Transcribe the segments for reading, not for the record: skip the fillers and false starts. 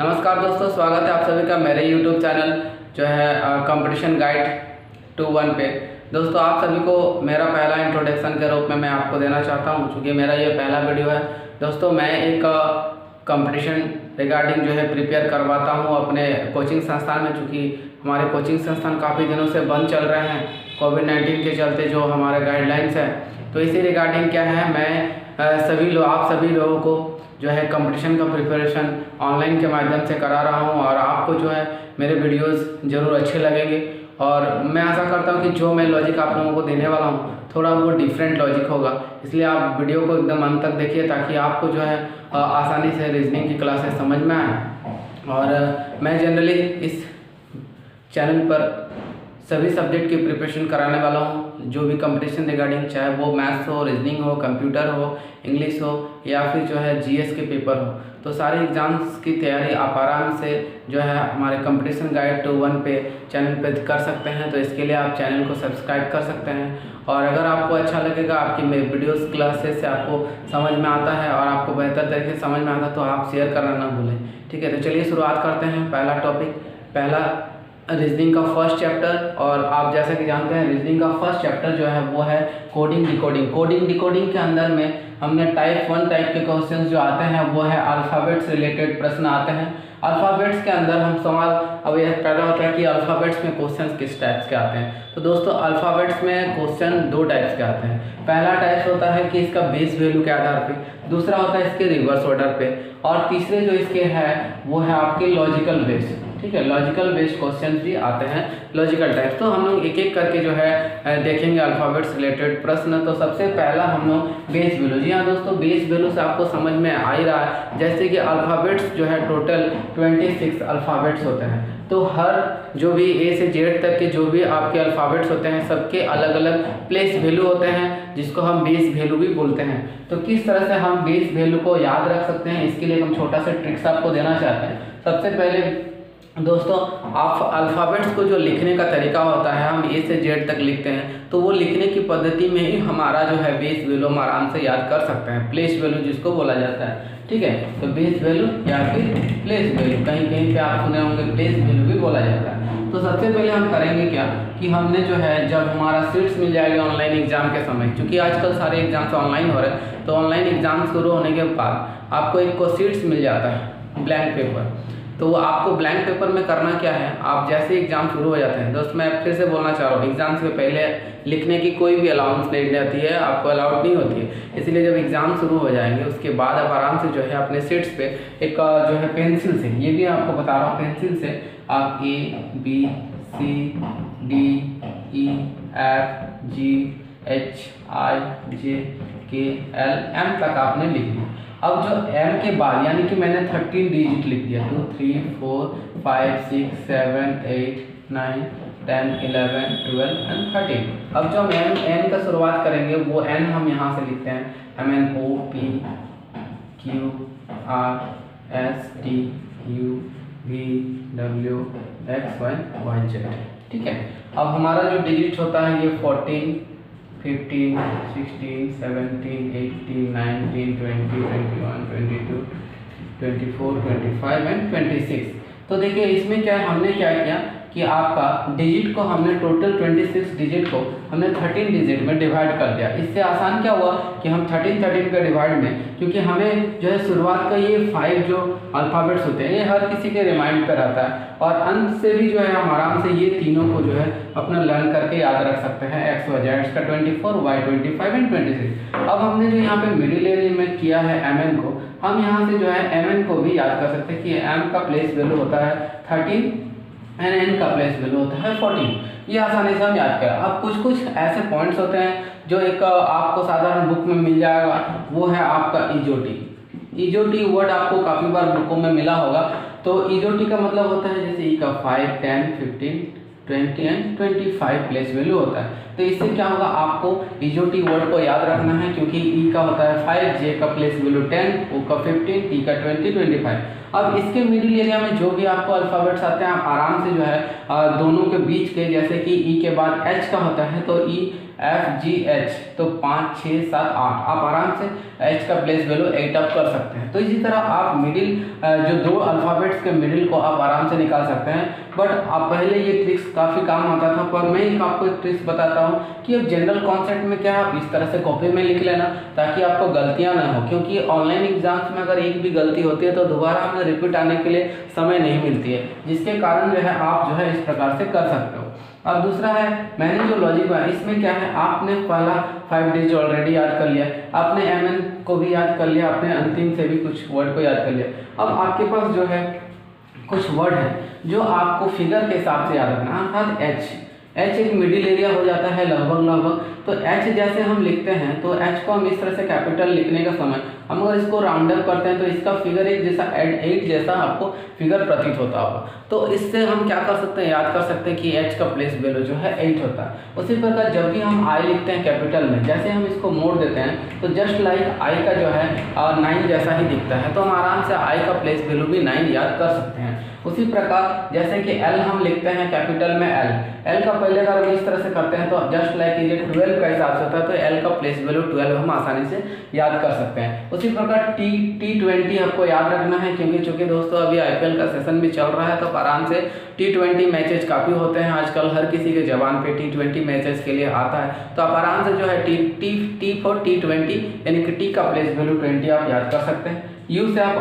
नमस्कार दोस्तों, स्वागत है आप सभी का मेरे YouTube चैनल जो है कंपटीशन गाइड 2-1 पे। दोस्तों आप सभी को मेरा पहला इंट्रोडक्शन के रूप में मैं आपको देना चाहता हूं, क्योंकि मेरा ये पहला वीडियो है। दोस्तों मैं एक कंपटीशन रिगार्डिंग जो है प्रिपेयर करवाता हूं अपने कोचिंग संस्थान में, चूँकि हमारे कोचिंग संस्थान काफ़ी दिनों से बंद चल रहे हैं कोविड-19 के चलते, जो हमारे गाइडलाइंस है। तो इसी रिगार्डिंग क्या है, मैं आप सभी लोगों को जो है कंपटीशन का प्रिपरेशन ऑनलाइन के माध्यम से करा रहा हूं, और आपको जो है मेरे वीडियोस ज़रूर अच्छे लगेंगे। और मैं आशा करता हूं कि जो मैं लॉजिक आप लोगों को देने वाला हूं थोड़ा वो डिफरेंट लॉजिक होगा, इसलिए आप वीडियो को एकदम अंत तक देखिए ताकि आपको जो है आसानी से रीजनिंग की क्लासेस समझ में आए। और मैं जनरली इस चैनल पर सभी सब्जेक्ट की प्रिपरेशन कराने वाला हूँ, जो भी कंपटीशन रिगार्डिंग, चाहे वो मैथ्स हो, रीजनिंग हो, कंप्यूटर हो, इंग्लिश हो, या फिर जो है जीएस के पेपर हो। तो सारे एग्ज़ाम्स की तैयारी आप आराम से जो है हमारे कंपटीशन गाइड 2-1 पे चैनल पे कर सकते हैं। तो इसके लिए आप चैनल को सब्सक्राइब कर सकते हैं, और अगर आपको अच्छा लगेगा, आपकी वीडियोस क्लासेस से आपको समझ में आता है और आपको बेहतर तरीके से समझ में आता है, तो आप शेयर करना ना भूलें। ठीक है, तो चलिए शुरुआत करते हैं। पहला टॉपिक, पहला रीजनिंग का फर्स्ट चैप्टर। और आप जैसा कि जानते हैं रीजनिंग का फर्स्ट चैप्टर जो है वो है कोडिंग डिकोडिंग। कोडिंग डिकोडिंग के अंदर में हमने टाइप 1 टाइप के क्वेश्चंस जो आते हैं वो है अल्फ़ाबेट्स रिलेटेड प्रश्न आते हैं। अल्फ़ाबेट्स के अंदर हम सवाल, अब यह पैदा होता है कि अल्फ़ाबेट्स में क्वेश्चंस किस टाइप्स के आते हैं। तो दोस्तों अल्फ़ाबेट्स में क्वेश्चन 2 टाइप्स के आते हैं। पहला टाइप होता है कि इसका बेस वैल्यू के आधार पे, दूसरा होता है इसके रिवर्स ऑर्डर पे, और तीसरे जो इसके है वो है आपके लॉजिकल बेस्ड। ठीक है, लॉजिकल बेस्ड क्वेश्चन भी आते हैं, लॉजिकल टाइप। तो हम लोग एक एक करके जो है देखेंगे अल्फ़ाबेट्स रिलेटेड प्रश्न। तो सबसे पहला हम लोग बेस वैल्यू। जी हाँ दोस्तों, बेस वैल्यू से आपको समझ में आ ही रहा है, जैसे कि अल्फ़ाबेट्स जो है टोटल 26 अल्फ़ाबेट्स होते हैं। तो हर जो भी ए से जेड तक के जो भी आपके अल्फ़ाबेट्स होते हैं सबके अलग अलग प्लेस वैल्यू होते हैं, जिसको हम बेस वैल्यू भी बोलते हैं। तो किस तरह से हम बेस वैल्यू को याद रख सकते हैं, इसके लिए हम छोटा सा ट्रिक्स आपको देना चाहते हैं। सबसे पहले दोस्तों आप अल्फ़ाबेट्स को जो लिखने का तरीका होता है, हम ए से जेड तक लिखते हैं, तो वो लिखने की पद्धति में ही हमारा जो है बेस वैल्यू हम आराम से याद कर सकते हैं, प्लेस वैल्यू जिसको बोला जाता है। ठीक है, तो बेस वैल्यू या फिर प्लेस वैल्यू, कहीं कहीं पे आप सुने होंगे प्लेस वैल्यू भी बोला जाता है। तो सबसे पहले हम करेंगे क्या कि हमने जो है जब हमारा सीट्स मिल जाएगा ऑनलाइन एग्जाम के समय, क्योंकि आजकल सारे एग्जाम्स ऑनलाइन हो रहे हैं, तो ऑनलाइन एग्जाम शुरू होने के बाद आपको एक को सीट्स मिल जाता है ब्लैंक पेपर। तो आपको ब्लैंक पेपर में करना क्या है, आप जैसे एग्ज़ाम शुरू हो जाते हैं, दोस्त मैं फिर से बोलना चाह रहा हूँ, एग्ज़ाम से पहले लिखने की कोई भी अलाउंस नहीं रहती है, आपको अलाउड नहीं होती है। इसलिए जब एग्ज़ाम शुरू हो जाएंगे उसके बाद आप आराम से जो है अपने सीट्स पे एक जो है पेंसिल से, ये भी आपको बता रहा हूँ, पेंसिल से आप ABCDEFGHIJKLM तक आपने लिख दिया। अब जो M के बाद, यानी कि मैंने 13 डिजिट लिख दिया, 2 3 4 5 6 7 8 9 10 11 12 एंड 13। अब जो हम N का शुरुआत करेंगे वो N हम यहाँ से लिखते हैं MNOPQRSTUVWXYZ। ठीक है, अब हमारा जो डिजिट होता है ये 14 15 16 17 18 19 20 21 22 24 25 एंड 26। तो देखिए इसमें क्या है, हमने क्या किया कि आपका डिजिट को हमने टोटल 26 डिजिट को हमने 13 डिजिट में डिवाइड कर दिया। इससे आसान क्या हुआ कि हम 13 का डिवाइड में, क्योंकि हमें जो है शुरुआत का ये 5 जो अल्फ़ाबेट्स होते हैं ये हर किसी के रिमाइंड पर रहता है, और अंत से भी जो है हम आराम से ये तीनों को जो है अपना लर्न करके याद रख सकते हैं। XYZ का 24, Y 25 एंड 26। अब हमने जो यहाँ पे मिडिल एरिया में किया है MN को, हम यहाँ से जो है MN को भी याद कर सकते हैं कि M का प्लेस वैल्यू होता है 13 एंड N का प्लेस वैल्यू होता है 14। ये आसानी से हम याद करें। अब कुछ ऐसे पॉइंट्स होते हैं जो एक आपको साधारण बुक में मिल जाएगा, वो है आपका इजोटी। इजोटी वर्ड आपको काफ़ी बार बुकों में मिला होगा। तो इजोटी का मतलब होता है जैसे ई का 5 10 15 20 एंड 25 प्लेस वैल्यू होता है। तो इससे क्या होगा, आपको इजोटी वर्ड को याद रखना है, क्योंकि ई का होता है 5, जे का प्लेस वैल्यू 10, ओ का 15, टी का 20 25। अब इसके मिडिल एरिया में जो भी आपको अल्फ़ाबेट्स आते हैं आप आराम से जो है दोनों के बीच के, जैसे कि ई के बाद एच का होता है तो ई FGH, तो 5 6 7 8 आप आराम से H का प्लेस वैल्यू 8 अप कर सकते हैं। तो इसी तरह आप मिडिल जो 2 अल्फ़ाबेट्स के मिडिल को आप आराम से निकाल सकते हैं। बट आप पहले ये ट्रिक्स काफ़ी काम आता था, पर मैं आपको एक ट्रिक्स बताता हूँ कि अब जनरल कॉन्सेप्ट में क्या आप इस तरह से कॉपी में लिख लेना ताकि आपको गलतियाँ ना हो, क्योंकि ऑनलाइन एग्जाम्स में अगर एक भी गलती होती है तो दोबारा हमें रिपीट आने के लिए समय नहीं मिलती है, जिसके कारण जो है आप जो है इस प्रकार से कर सकते हो। अब दूसरा है, मैंने जो लॉजिक बनाया इसमें क्या है, आपने पहला 5 डिजिट ऑलरेडी याद कर लिया, आपने MN को भी याद कर लिया, आपने अंतिम से भी कुछ वर्ड को याद कर लिया। अब आपके पास जो है कुछ वर्ड है जो आपको फिगर के हिसाब से याद रखना, अर्थात H एक मिडिल एरिया हो जाता है लगभग। तो H जैसे हम लिखते हैं तो H को हम इस तरह से कैपिटल लिखने का समय हम अगर इसको राउंड अप करते हैं तो इसका फिगर एक जैसा 8 जैसा आपको फिगर प्रतीत होता होगा। तो इससे हम क्या कर सकते हैं, याद कर सकते हैं कि H का प्लेस वैल्यू जो है 8 होता है। उसी प्रकार जब भी हम I लिखते हैं कैपिटल में, जैसे हम इसको मोड़ देते हैं तो जस्ट लाइक I का जो है 9 जैसा ही दिखता है, तो हम आराम से I का प्लेस वैल्यू भी 9 याद कर सकते हैं। उसी प्रकार जैसे कि L हम लिखते हैं कैपिटल में L का पहले अगर हम इस तरह से करते हैं तो जस्ट लाइक ये 12 का हिसाब से होता है, तो L का प्लेस वैल्यू 12 हम आसानी से याद कर सकते हैं। उसी प्रकार T20 आपको याद रखना है, क्योंकि चूंकि दोस्तों अभी IPL का सेशन भी चल रहा है, तो आराम से T20 मैचेज काफ़ी होते हैं आजकल, हर किसी के जबान पे T20 मैचेस के लिए आता है, तो आप आराम से जो है T फॉर T20 यानी कि T का प्लेस वैल्यू 20 आप याद कर सकते हैं। U से आप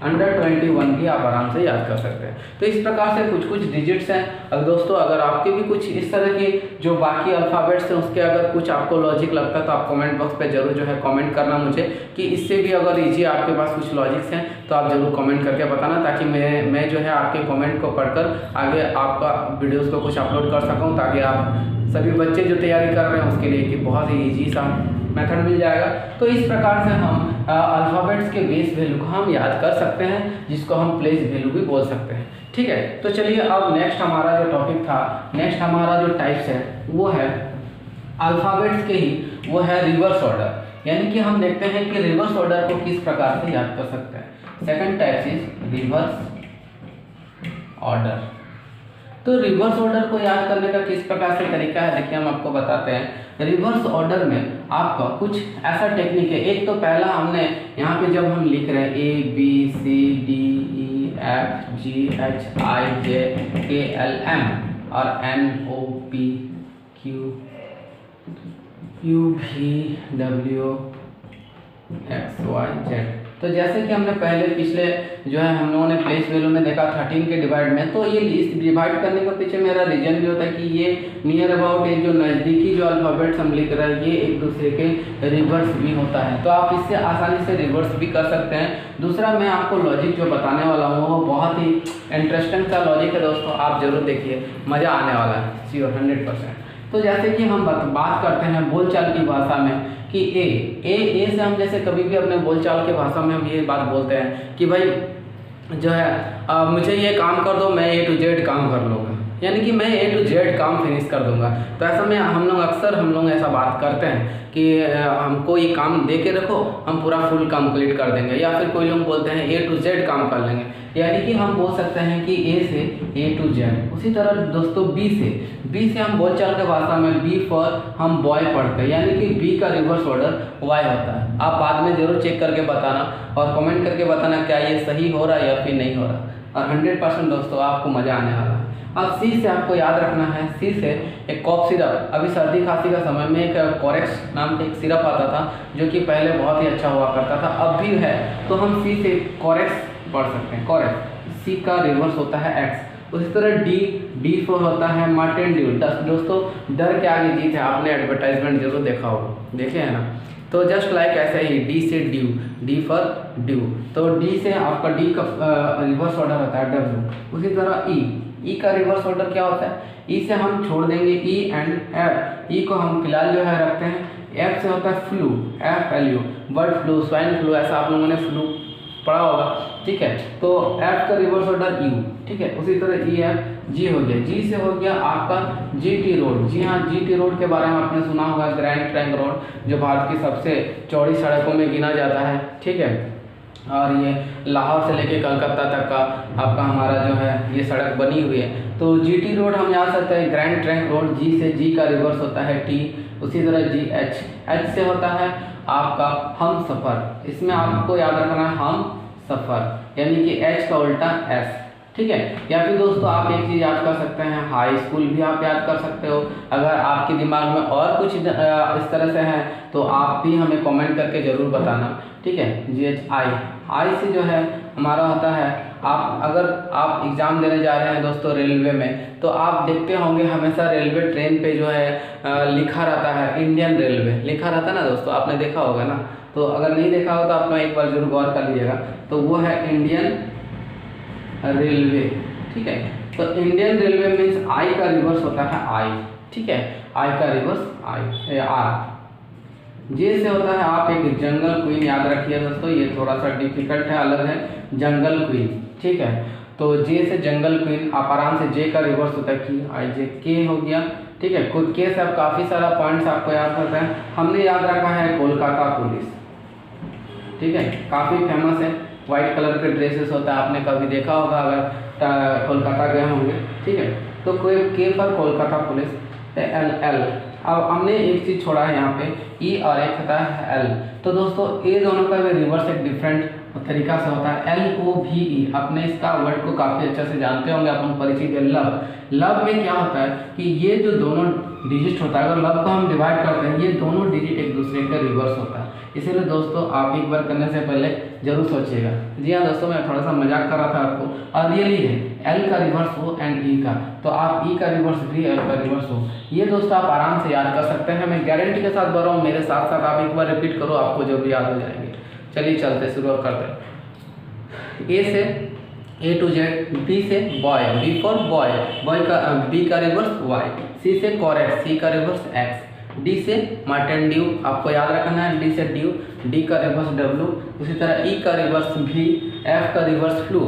अंडर 21 भी आप आराम से याद कर सकते हैं। तो इस प्रकार से कुछ डिजिट्स हैं। अब दोस्तों अगर आपके भी कुछ इस तरह के जो बाकी अल्फ़ाबेट्स हैं उसके अगर कुछ आपको लॉजिक लगता है तो आप कमेंट बॉक्स पे जरूर जो है कमेंट करना मुझे, कि इससे भी अगर ईजी आपके पास कुछ लॉजिक्स हैं तो आप जरूर कमेंट करके बताना, ताकि मैं जो है आपके कमेंट को पढ़कर आगे आपका वीडियोज़ को कुछ अपलोड कर सकूँ, ताकि आप सभी बच्चे जो तैयारी कर रहे हैं उसके लिए कि बहुत ही ईजी सा मेथड मिल जाएगा। तो इस प्रकार से हम अल्फ़ाबेट्स के बेस वैल्यू को हम याद कर सकते हैं, जिसको हम प्लेस वैल्यू भी बोल सकते हैं। ठीक है, तो चलिए अब नेक्स्ट हमारा जो टॉपिक था, नेक्स्ट हमारा जो टाइप्स है वो है अल्फ़ाबेट्स के ही, वो है रिवर्स ऑर्डर, यानी कि हम देखते हैं कि रिवर्स ऑर्डर को किस प्रकार से याद कर सकते हैं। Second type is reverse order. तो रिवर्स ऑर्डर को याद करने का किस प्रकार से तरीका है, देखिए हम आपको बताते हैं। रिवर्स ऑर्डर में आपका कुछ ऐसा टेक्निक है। एक तो पहला हमने यहाँ पे जब हम लिख रहे हैं ABCDEFGHIJKLM और NOPQQVWXYZ, तो जैसे कि हमने पहले पिछले जो है हम लोगों ने प्लेस वैल्यू में देखा 13 के डिवाइड में, तो ये इस डिवाइड करने के पीछे मेरा रीजन भी होता है कि ये नियर अबाउट ये जो नज़दीकी जो अल्फ़ाबेट्स हम लिख रहे हैं ये एक दूसरे के रिवर्स भी होता है, तो आप इससे आसानी से रिवर्स भी कर सकते हैं। दूसरा मैं आपको लॉजिक जो बताने वाला हूँ वो बहुत ही इंटरेस्टिंग सा लॉजिक है दोस्तों, आप जरूर देखिए, मज़ा आने वाला है श्योर 100%। तो जैसे कि हम बात करते हैं बोलचाल की भाषा में कि ए से हम जैसे कभी भी अपने बोलचाल के भाषा में हम ये बात बोलते हैं कि भाई जो है मुझे ये काम कर दो, मैं A to Z काम कर लूँगा, यानी कि मैं A to Z काम फिनिश कर दूंगा। तो ऐसा में हम लोग ऐसा बात करते हैं कि हमको ये काम दे के रखो, हम पूरा फुल कंप्लीट कर देंगे, या फिर कोई लोग बोलते हैं A to Z काम कर लेंगे, यानी कि हम बोल सकते हैं कि A से A to Z। उसी तरह दोस्तों B से हम बोलचाल के भाषा में B फॉर हम बॉय पढ़ते हैं, यानी कि B का रिवर्स ऑर्डर Y होता है। आप बाद में जरूर चेक करके बताना और कमेंट करके बताना क्या ये सही हो रहा है या फिर नहीं हो रहा, और 100% दोस्तों आपको मज़ा आने वाला है। अब C से आपको याद रखना है, C से एक कॉफ सिरप, अभी सर्दी खांसी का समय में एक कोरेक्स नाम का एक सिरप आता था जो कि पहले बहुत ही अच्छा हुआ करता था, अब भी है, तो हम C से कोरेक्स पढ़ सकते हैं। कोरेक्स C का रिवर्स होता है X। उसी तरह D फॉर होता है मार्टिन ड्यू। दोस्तों डर के आगे जीत है, आपने एडवर्टाइजमेंट जरूर देखा होगा, देखे हैं ना। तो जस्ट लाइक ऐसे ही D से ड्यू फॉर ड्यू, तो D से आपका D का रिवर्स ऑर्डर होता है W। उसी तरह E का रिवर्स ऑर्डर क्या होता है, E से हम छोड़ देंगे E एंड F, E को हम फिलहाल जो है रखते हैं। F से होता है flu, FLU, bird flu, swine flu, ऐसा आप लोगों ने फ्लू पढ़ा होगा, ठीक है। तो F का रिवर्स ऑर्डर U, ठीक है। उसी तरह G हो गया, G से हो गया आपका GT रोड। जी हाँ, GT रोड के बारे में आपने सुना होगा, ग्रैंड ट्रंक रोड, जो भारत की सबसे चौड़ी सड़कों में गिना जाता है, ठीक है। और ये लाहौर से लेके कलकत्ता तक का आपका हमारा जो है ये सड़क बनी हुई है। तो GT रोड हम याद सकते हैं ग्रैंड ट्रंक रोड, G से G का रिवर्स होता है T, उसी तरह H से होता है आपका हम सफ़र। इसमें आपको याद रखना है हम सफ़र, यानी कि H का उल्टा S, ठीक है। या फिर दोस्तों आप एक चीज़ याद कर सकते हैं, हाई स्कूल भी आप याद कर सकते हो। अगर आपके दिमाग में और कुछ इस तरह से है तो आप भी हमें कमेंट करके ज़रूर बताना, ठीक है। GHI से जो है हमारा होता है, आप अगर आप एग्ज़ाम देने जा रहे हैं दोस्तों रेलवे में, तो आप देखते होंगे हमेशा रेलवे ट्रेन पे जो है लिखा रहता है इंडियन रेलवे, लिखा रहता है ना दोस्तों, आपने देखा होगा ना। तो अगर नहीं देखा हो तो आप एक बार जरूर गौर कर लीजिएगा। तो वो है इंडियन रेलवे, ठीक है। तो इंडियन रेलवे मीन्स आई का रिवर्स होता है आई, ठीक है। आई का रिवर्स आई आर। जे से होता है आप एक जंगल क्वीन, याद रखिए दोस्तों, ये थोड़ा सा डिफिकल्ट है, अलग है, जंगल क्वीन, ठीक है। तो जे से जंगल क्वीन, आप आराम से जे का रिवर्स होता है की, आई जे के हो गया, ठीक है। के से आप काफ़ी सारा पॉइंट्स आपको याद करते हैं। हमने याद रखा है कोलकाता पुलिस, ठीक है, काफ़ी फेमस है, वाइट कलर के ड्रेसेस होता है, आपने कभी देखा होगा अगर कोलकाता गए होंगे, ठीक है। तो के पर कोलकाता पुलिस, एल। अब हमने एक चीज़ छोड़ा है यहाँ पे, ई और एक होता है एल। तो दोस्तों ये दोनों का भी रिवर्स एक डिफरेंट तरीका से होता है, LOVE। अपने इसका वर्ड को काफ़ी अच्छे से जानते होंगे, अपन परिचित है लव में क्या होता है कि ये जो दोनों डिजिट होता है, अगर लव को हम डिवाइड करते हैं, ये दोनों डिजिट एक दूसरे का रिवर्स होता है। इसीलिए दोस्तों आप एक बार करने से पहले जरूर सोचिएगा। जी हाँ दोस्तों, मैं थोड़ा सा मजाक कर रहा था आपको, और रियली है एल का रिवर्स हो एंड ई का, तो आप ई का रिवर्स भी एल का रिवर्स हो, ये दोस्तों आप आराम से याद कर सकते हैं। मैं गारंटी के साथ बोल रहा हूँ, मेरे साथ साथ आप एक बार रिपीट करो, आपको जो भी याद हो जाएंगे। चलिए चलते शुरू करते हैं। ए से A to Z, B से बॉय, B फॉर बॉय, का B का रिवर्स Y, C से कॉरेक्ट, C का रिवर्स X, D से मार्टिन ड्यू, आपको याद रखना है, D से ड्यू, D का रिवर्स W, उसी तरह E का रिवर्स V, F का reverse flu,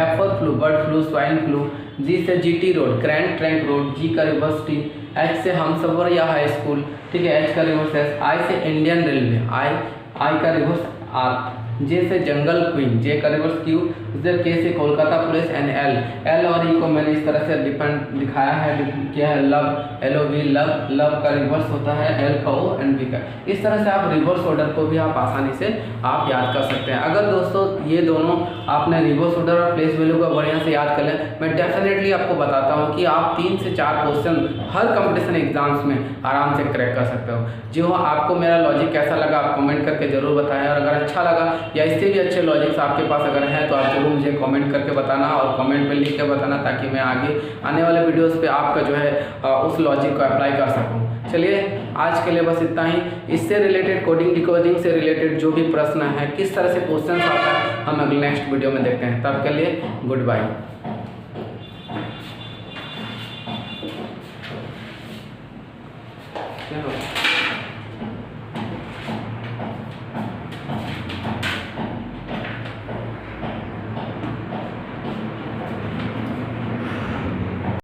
F for flu, bird flu, swine flu, G से GT road, grand trunk road, G का रिवर्स T, H से हम सफर या हाई स्कूल, ठीक है, H का रिवर्स S, I से इंडियन रेलवे, I का रिवर्स R, जे से जंगल क्वीन, जे का रिवर्स Q, उधर के से कोलकाता पुलिस एंड एल और ई को मैंने इस तरह से दिखाया है, क्या है लव, LOV लव का रिवर्स होता है L का O एंड V का। इस तरह से आप रिवर्स ऑर्डर को भी आप आसानी से आप याद कर सकते हैं। अगर दोस्तों ये दोनों आपने रिवर्स ऑर्डर और प्लेस वैल्यू को बढ़िया से याद कर लें, मैं डेफिनेटली आपको बताता हूँ कि आप 3 से 4 क्वेश्चन हर कंपटीशन एग्जाम्स में आराम से क्रैक कर सकते हो। जी हाँ, आपको मेरा लॉजिक कैसा लगा आप कमेंट करके जरूर बताएं, और अगर अच्छा लगा या इससे भी अच्छे लॉजिक्स आपके पास अगर हैं तो आप जरूर मुझे कमेंट करके बताना, और कमेंट में लिख के बताना, ताकि मैं आगे आने वाले वीडियोस पे आपका जो है उस लॉजिक को अप्लाई कर सकूं। चलिए आज के लिए बस इतना ही। इससे रिलेटेड कोडिंग डिकोडिंग से रिलेटेड जो भी प्रश्न है, किस तरह से क्वेश्चन आता है, हम अगले नेक्स्ट वीडियो में देखते हैं। तब के लिए गुड बाय।